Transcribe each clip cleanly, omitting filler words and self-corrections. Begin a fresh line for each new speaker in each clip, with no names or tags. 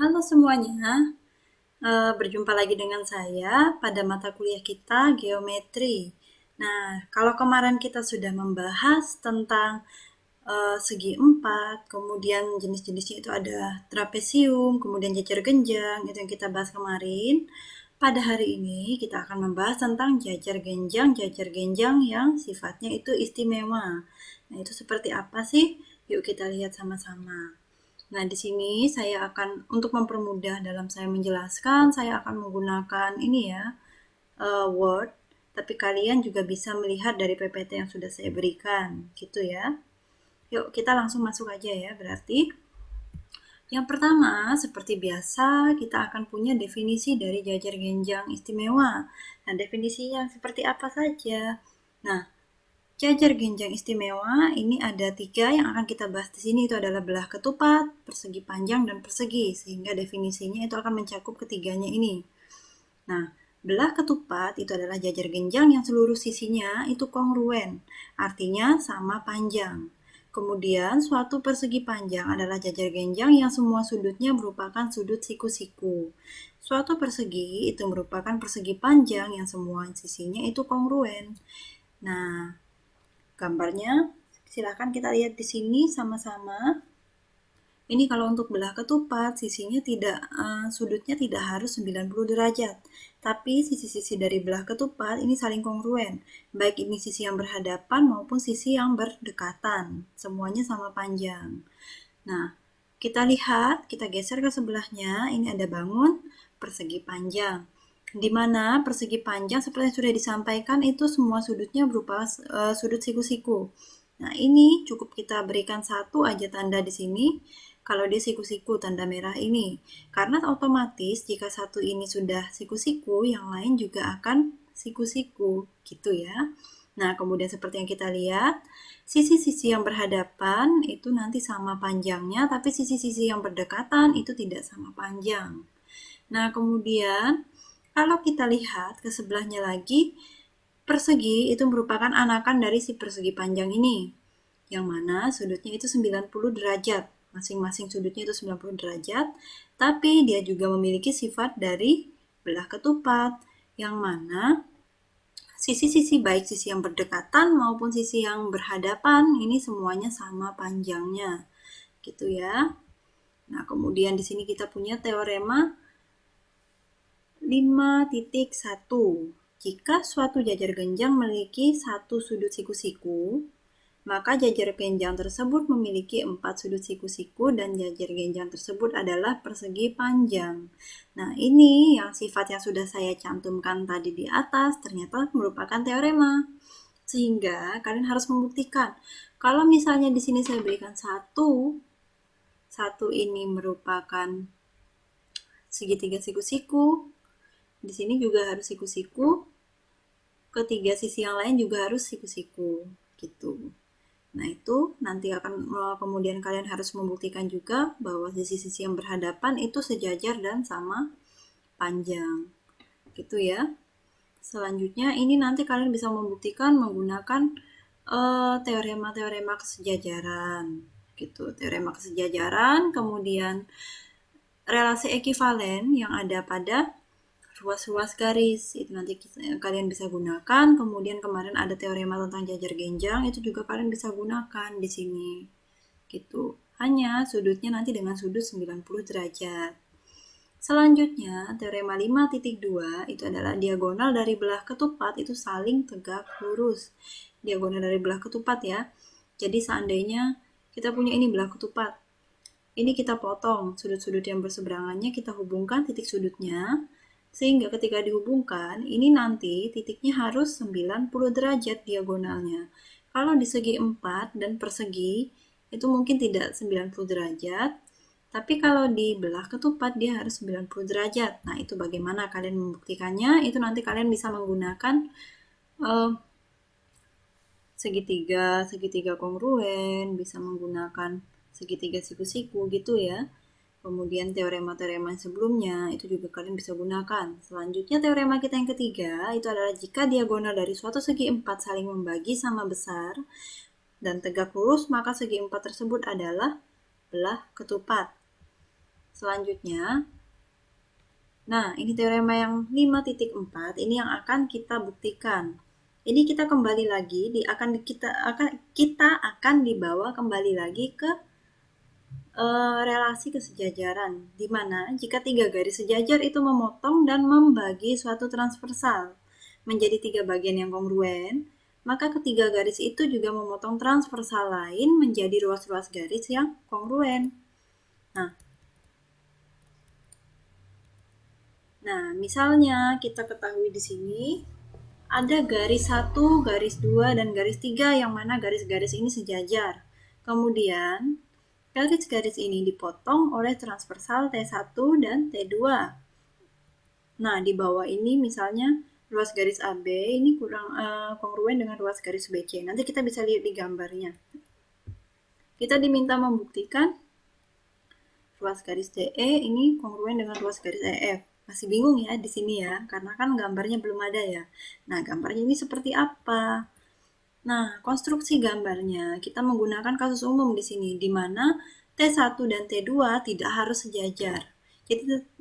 Halo semuanya, berjumpa lagi dengan saya pada mata kuliah kita geometri. Nah, kalau kemarin kita sudah membahas tentang segi empat, kemudian jenis-jenisnya itu ada trapesium, kemudian jajar genjang, itu yang kita bahas kemarin. Pada hari ini kita akan membahas tentang jajar genjang yang sifatnya itu istimewa. Nah, itu seperti apa sih? Yuk kita lihat sama-sama. Nah, di sini saya akan untuk mempermudah dalam saya menjelaskan, saya akan menggunakan ini ya, Word, tapi kalian juga bisa melihat dari PPT yang sudah saya berikan, gitu ya. Yuk, kita langsung masuk aja ya, berarti. Yang pertama, seperti biasa, kita akan punya definisi dari jajar genjang istimewa. Nah, definisinya seperti apa saja? Nah, jajar genjang istimewa ini ada 3 yang akan kita bahas di sini, itu adalah belah ketupat, persegi panjang, dan persegi, sehingga definisinya itu akan mencakup ketiganya ini. Nah, belah ketupat itu adalah jajar genjang yang seluruh sisinya itu kongruen, artinya sama panjang. Kemudian suatu persegi panjang adalah jajar genjang yang semua sudutnya merupakan sudut siku-siku. Suatu persegi itu merupakan persegi panjang yang semua sisinya itu kongruen. Nah, gambarnya silakan kita lihat di sini sama-sama. Ini kalau untuk belah ketupat, sisinya sudutnya tidak harus 90 derajat. Tapi sisi-sisi dari belah ketupat ini saling kongruen. Baik ini sisi yang berhadapan maupun sisi yang berdekatan. Semuanya sama panjang. Nah, kita lihat, kita geser ke sebelahnya. Ini ada bangun persegi panjang. Di mana persegi panjang seperti yang sudah disampaikan itu semua sudutnya berupa sudut siku-siku. Nah, ini cukup kita berikan satu aja tanda di sini. Kalau dia siku-siku, tanda merah ini. Karena otomatis jika satu ini sudah siku-siku, yang lain juga akan siku-siku. Gitu ya. Nah, kemudian seperti yang kita lihat, sisi-sisi yang berhadapan itu nanti sama panjangnya, tapi sisi-sisi yang berdekatan itu tidak sama panjang. Nah, kemudian kalau kita lihat ke sebelahnya lagi, persegi itu merupakan anakan dari si persegi panjang ini, yang mana sudutnya itu 90 derajat. Masing-masing sudutnya itu 90 derajat, tapi dia juga memiliki sifat dari belah ketupat, yang mana sisi-sisi baik sisi yang berdekatan maupun sisi yang berhadapan ini semuanya sama panjangnya. Gitu ya. Nah, kemudian di sini kita punya teorema 5.1. Jika suatu jajar genjang memiliki satu sudut siku-siku, maka jajar genjang tersebut memiliki 4 sudut siku-siku dan jajar genjang tersebut adalah persegi panjang. Nah, ini yang sifat yang sudah saya cantumkan tadi di atas ternyata merupakan teorema. Sehingga kalian harus membuktikan. Kalau misalnya di sini saya berikan satu ini merupakan segitiga siku-siku, di sini juga harus siku-siku, ketiga sisi yang lain juga harus siku-siku, gitu. Nah, itu nanti akan kemudian kalian harus membuktikan juga bahwa sisi-sisi yang berhadapan itu sejajar dan sama panjang. Gitu ya. Selanjutnya ini nanti kalian bisa membuktikan menggunakan teorema-teorema kesejajaran. Gitu. Teorema kesejajaran, kemudian relasi ekivalen yang ada pada ruas-ruas garis itu nanti kalian bisa gunakan. Kemudian kemarin ada teorema tentang jajar genjang, itu juga kalian bisa gunakan di sini. Gitu. Hanya sudutnya nanti dengan sudut 90 derajat. Selanjutnya, teorema 5.2 itu adalah diagonal dari belah ketupat itu saling tegak lurus. Diagonal dari belah ketupat ya. Jadi seandainya kita punya ini belah ketupat. Ini kita potong sudut-sudut yang berseberangannya, kita hubungkan titik sudutnya. Sehingga ketika dihubungkan, ini nanti titiknya harus 90 derajat diagonalnya. Kalau di segi 4 dan persegi, itu mungkin tidak 90 derajat. Tapi kalau di belah ketupat, dia harus 90 derajat. Nah, itu bagaimana kalian membuktikannya? Itu nanti kalian bisa menggunakan segitiga kongruen, bisa menggunakan segitiga siku-siku gitu ya. Kemudian teorema-teorema sebelumnya itu juga kalian bisa gunakan. Selanjutnya teorema kita yang ketiga itu adalah jika diagonal dari suatu segi 4 saling membagi sama besar dan tegak lurus, maka segi 4 tersebut adalah belah ketupat. Selanjutnya, nah ini teorema yang 5.4 ini yang akan kita buktikan. Ini kita kembali lagi kita akan dibawa kembali lagi ke relasi kesejajaran, di mana jika 3 garis sejajar itu memotong dan membagi suatu transversal menjadi 3 bagian yang kongruen, maka ketiga garis itu juga memotong transversal lain menjadi ruas-ruas garis yang kongruen. Nah, misalnya kita ketahui di sini ada garis 1, garis 2, dan garis 3 yang mana garis-garis ini sejajar. Kemudian, garis-garis ini dipotong oleh transversal T1 dan T2. Nah, di bawah ini misalnya ruas garis AB ini kurang kongruen dengan ruas garis BC. Nanti kita bisa lihat di gambarnya. Kita diminta membuktikan ruas garis DE ini kongruen dengan ruas garis EF. Masih bingung ya di sini ya, karena kan gambarnya belum ada ya. Nah, gambarnya ini seperti apa? Nah, konstruksi gambarnya kita menggunakan kasus umum di sini, di mana T1 dan T2 tidak harus sejajar.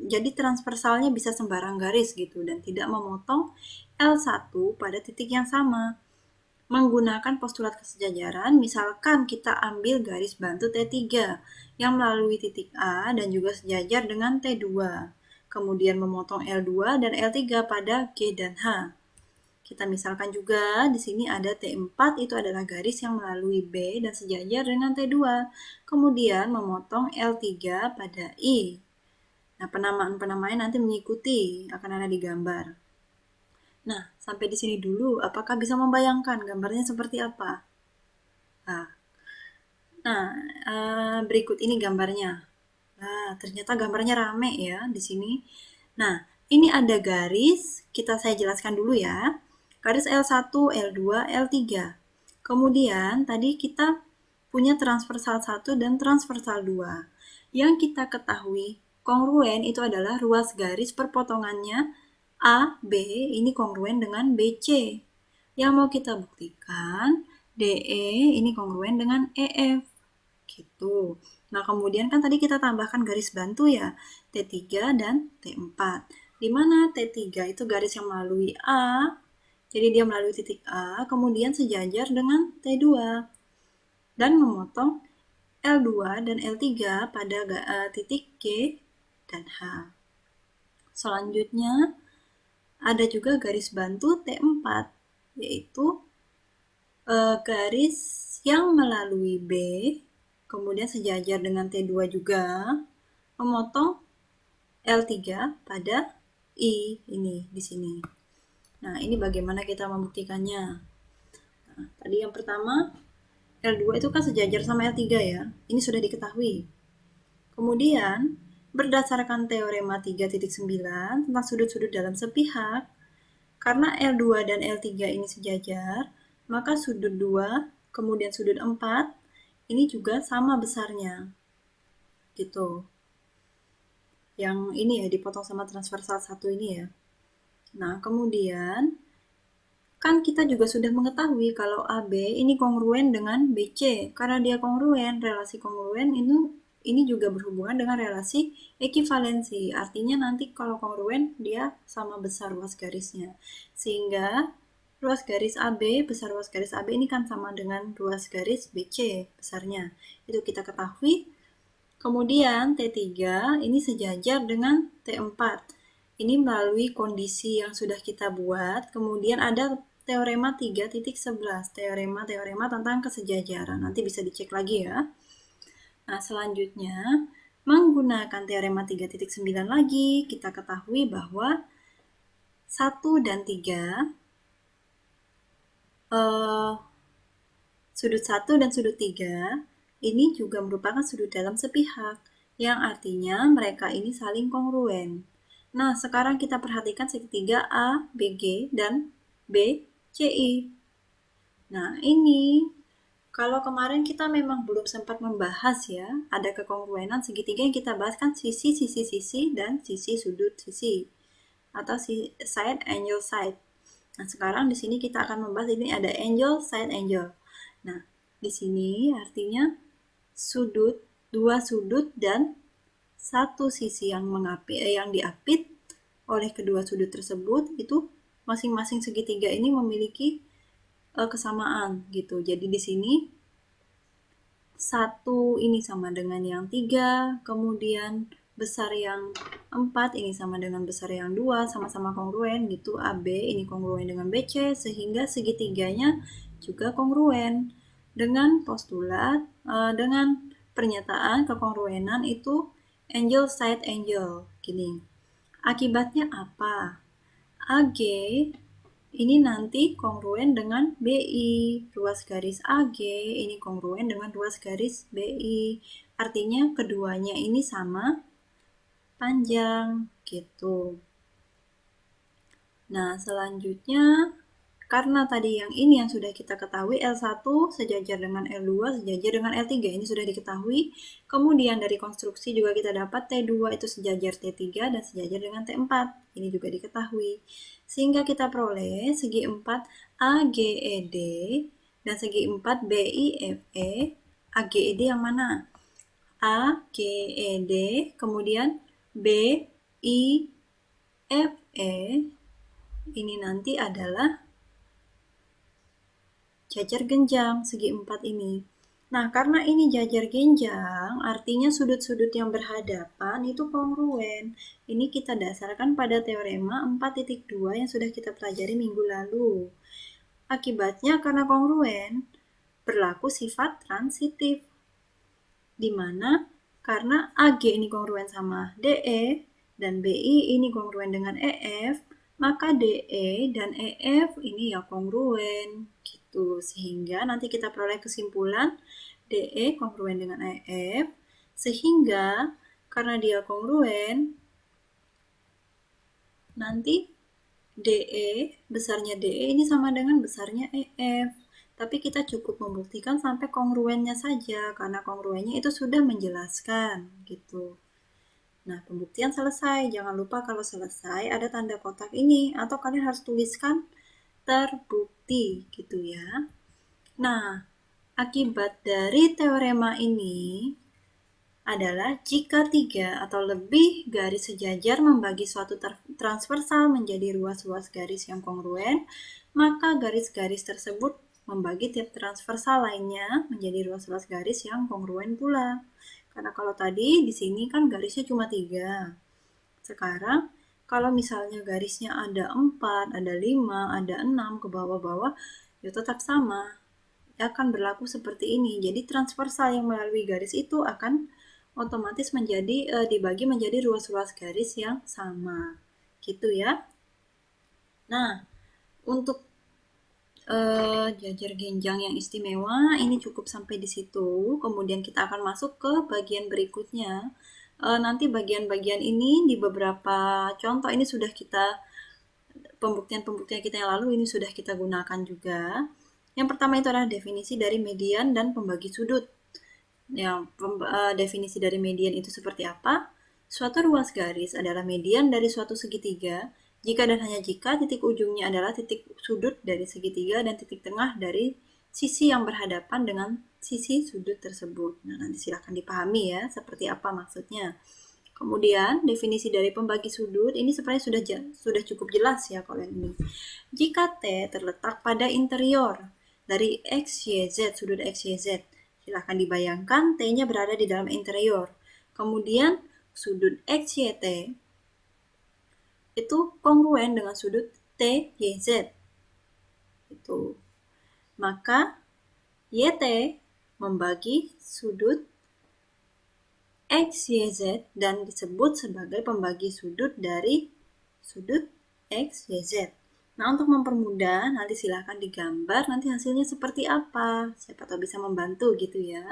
Jadi transversalnya bisa sembarang garis gitu dan tidak memotong L1 pada titik yang sama. Menggunakan postulat kesejajaran, misalkan kita ambil garis bantu T3 yang melalui titik A dan juga sejajar dengan T2. Kemudian memotong L2 dan L3 pada G dan H. Kita misalkan juga di sini ada T4 itu adalah garis yang melalui B dan sejajar dengan T2. Kemudian memotong L3 pada I. Nah, penamaan-penamaan nanti mengikuti akan ada di gambar. Nah, sampai di sini dulu. Apakah bisa membayangkan gambarnya seperti apa? Berikut ini gambarnya. Nah, ternyata gambarnya rame ya di sini. Nah, ini ada garis, saya jelaskan dulu ya. Garis L1, L2, L3. Kemudian tadi kita punya transversal 1 dan transversal 2. Yang kita ketahui kongruen itu adalah ruas garis perpotongannya A, B ini kongruen dengan BC. Yang mau kita buktikan DE ini kongruen dengan EF. Gitu. Nah, kemudian kan tadi kita tambahkan garis bantu ya, T3 dan T4. Di mana T3 itu garis yang melalui A, jadi dia melalui titik A, kemudian sejajar dengan T2 dan memotong L2 dan L3 pada titik G dan H. Selanjutnya ada juga garis bantu T4, yaitu garis yang melalui B, kemudian sejajar dengan T2 juga, memotong L3 pada I ini di sini. Nah, ini bagaimana kita membuktikannya? Nah, tadi yang pertama, L2 itu kan sejajar sama L3 ya. Ini sudah diketahui. Kemudian, berdasarkan teorema 3.9 tentang sudut-sudut dalam sepihak, karena L2 dan L3 ini sejajar, maka sudut 2, kemudian sudut 4, ini juga sama besarnya. Gitu. Yang ini ya, dipotong sama transversal 1 ini ya. Nah, kemudian, kan kita juga sudah mengetahui kalau AB ini kongruen dengan BC. Karena dia kongruen, relasi kongruen ini juga berhubungan dengan relasi ekivalensi. Artinya nanti kalau kongruen, dia sama besar ruas garisnya. Sehingga ruas garis AB, besar ruas garis AB ini kan sama dengan ruas garis BC besarnya. Itu kita ketahui. Kemudian T3 ini sejajar dengan T4. Ini melalui kondisi yang sudah kita buat. Kemudian ada teorema 3.11, teorema tentang kesejajaran. Nanti bisa dicek lagi ya. Nah, selanjutnya menggunakan teorema 3.9 lagi, kita ketahui bahwa 1 dan 3 sudut 1 dan sudut 3 ini juga merupakan sudut dalam sepihak, yang artinya mereka ini saling kongruen. Nah, sekarang kita perhatikan segitiga A, BG, dan BCI. Nah, ini kalau kemarin kita memang belum sempat membahas ya, ada kekongruenan segitiga yang kita bahas kan sisi, dan sisi sudut sisi. Atau side, angle, side. Nah, sekarang di sini kita akan membahas ini ada angle, side, angle. Nah, di sini artinya sudut, dua sudut dan satu sisi yang diapit oleh kedua sudut tersebut itu masing-masing segitiga ini memiliki kesamaan gitu. Jadi di sini 1 ini sama dengan yang 3, kemudian besar yang 4 ini sama dengan besar yang 2, sama-sama kongruen gitu. AB ini kongruen dengan BC, sehingga segitiganya juga kongruen. Dengan postulat, dengan pernyataan kekongruenan itu angle side angle. Gini, akibatnya apa? AG ini nanti kongruen dengan BI. Ruas garis AG ini kongruen dengan ruas garis BI. Artinya keduanya ini sama panjang gitu. Nah, selanjutnya karena tadi yang ini yang sudah kita ketahui, L1 sejajar dengan L2 sejajar dengan L3, ini sudah diketahui. Kemudian dari konstruksi juga kita dapat T2 itu sejajar T3 dan sejajar dengan T4, ini juga diketahui. Sehingga kita peroleh segi 4 AGED dan segi 4 BIFE. AGED yang mana? AGED, kemudian BIFE, ini nanti adalah jajar genjang segi 4 ini. Nah, karena ini jajar genjang, artinya sudut-sudut yang berhadapan itu kongruen. Ini kita dasarkan pada teorema 4.2 yang sudah kita pelajari minggu lalu. Akibatnya karena kongruen, berlaku sifat transitif. Di mana karena AG ini kongruen sama DE dan BI ini kongruen dengan EF, maka DE dan EF ini ya kongruen gitu. Sehingga nanti kita peroleh kesimpulan DE kongruen dengan EF, sehingga karena dia kongruen nanti DE, besarnya DE ini sama dengan besarnya EF. Tapi kita cukup membuktikan sampai kongruennya saja, karena kongruennya itu sudah menjelaskan gitu. Nah, pembuktian selesai. Jangan lupa kalau selesai ada tanda kotak ini, atau kalian harus tuliskan terbukti gitu ya. Nah, akibat dari teorema ini adalah jika 3 atau lebih garis sejajar membagi suatu transversal menjadi ruas-ruas garis yang kongruen, maka garis-garis tersebut membagi tiap transversal lainnya menjadi ruas-ruas garis yang kongruen pula. Karena kalau tadi di sini kan garisnya cuma 3. Sekarang kalau misalnya garisnya ada 4, ada 5, ada 6 ke bawah-bawah, ya tetap sama. Akan berlaku seperti ini. Jadi transversal yang melalui garis itu akan otomatis dibagi menjadi ruas-ruas garis yang sama. Gitu ya. Nah, untuk jajar genjang yang istimewa ini cukup sampai di situ. Kemudian kita akan masuk ke bagian berikutnya. Nanti bagian-bagian ini di beberapa contoh ini sudah kita pembuktian-pembuktian kita yang lalu ini sudah kita gunakan juga. Yang pertama itu adalah definisi dari median dan pembagi sudut. Definisi dari median itu seperti apa? Suatu ruas garis adalah median dari suatu segitiga jika dan hanya jika titik ujungnya adalah titik sudut dari segitiga dan titik tengah dari sisi yang berhadapan dengan sisi sudut tersebut. Nah, nanti silakan dipahami ya, seperti apa maksudnya. Kemudian, definisi dari pembagi sudut ini sebenarnya sudah cukup jelas ya kalau ini. Jika T terletak pada interior dari XYZ, sudut XYZ, silahkan dibayangkan T-nya berada di dalam interior. Kemudian, sudut XYT itu kongruen dengan sudut TYZ. Itu. Maka, YT membagi sudut XYZ dan disebut sebagai pembagi sudut dari sudut XYZ. Nah, untuk mempermudah, nanti silahkan digambar, nanti hasilnya seperti apa. Siapa tahu bisa membantu gitu ya.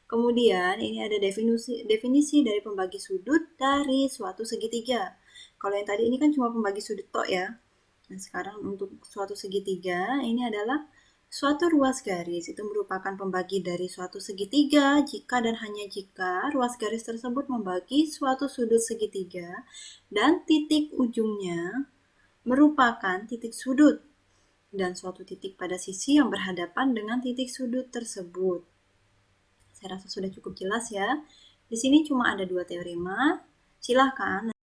Kemudian, ini ada definisi dari pembagi sudut dari suatu segitiga. Kalau yang tadi ini kan cuma pembagi sudut tok ya. Nah, sekarang untuk suatu segitiga, ini adalah suatu ruas garis. Itu merupakan pembagi dari suatu segitiga jika dan hanya jika ruas garis tersebut membagi suatu sudut segitiga dan titik ujungnya merupakan titik sudut dan suatu titik pada sisi yang berhadapan dengan titik sudut tersebut. Saya rasa sudah cukup jelas ya. Di sini cuma ada dua teorema. Silahkan